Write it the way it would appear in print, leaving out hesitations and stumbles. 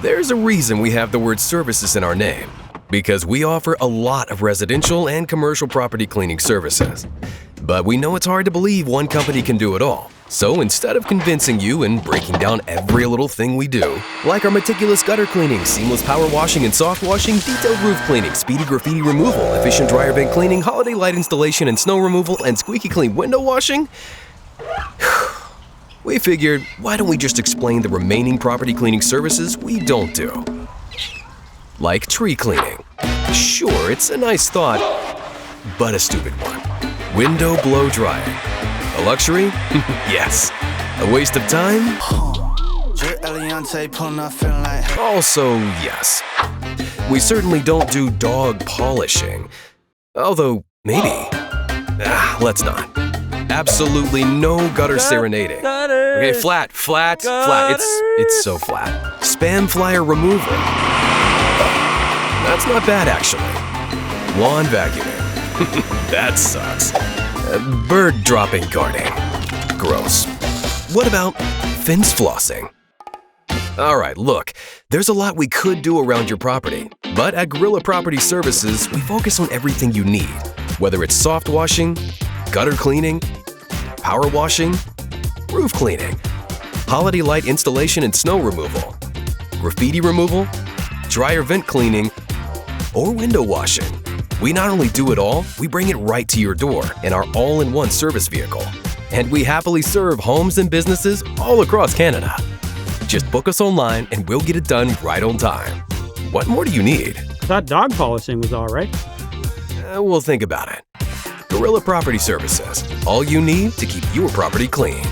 There's a reason we have the word services in our name, because we offer a lot of residential and commercial property cleaning services. But we know it's hard to believe one company can do it all. So instead of convincing you and breaking down every little thing we do, like our meticulous gutter cleaning, seamless power washing and soft washing, detailed roof cleaning, speedy graffiti removal, efficient dryer vent cleaning, holiday light installation and snow removal, and squeaky clean window washing, we figured, why don't we just explain the remaining property cleaning services we don't do? Like tree cleaning. Sure, it's a nice thought, but a stupid one. Window blow drying. A luxury? Yes. A waste of time? Also, yes. We certainly don't do dog polishing. Although, maybe. Let's not. Absolutely no gutter serenading. Okay, flat. It's so flat. Spam flyer removal. That's not bad, actually. Lawn vacuuming. That sucks. Bird dropping guarding. Gross. What about fence flossing? Alright, look, there's a lot we could do around your property, but at Gorilla Property Services, we focus on everything you need, whether it's soft washing, gutter cleaning, power washing, roof cleaning, holiday light installation and snow removal, graffiti removal, dryer vent cleaning, or window washing. We not only do it all, we bring it right to your door in our all-in-one service vehicle. And we happily serve homes and businesses all across Canada. Just book us online and we'll get it done right on time. What more do you need? Thought dog polishing was all right. We'll think about it. Gorilla Property Services. All you need to keep your property clean.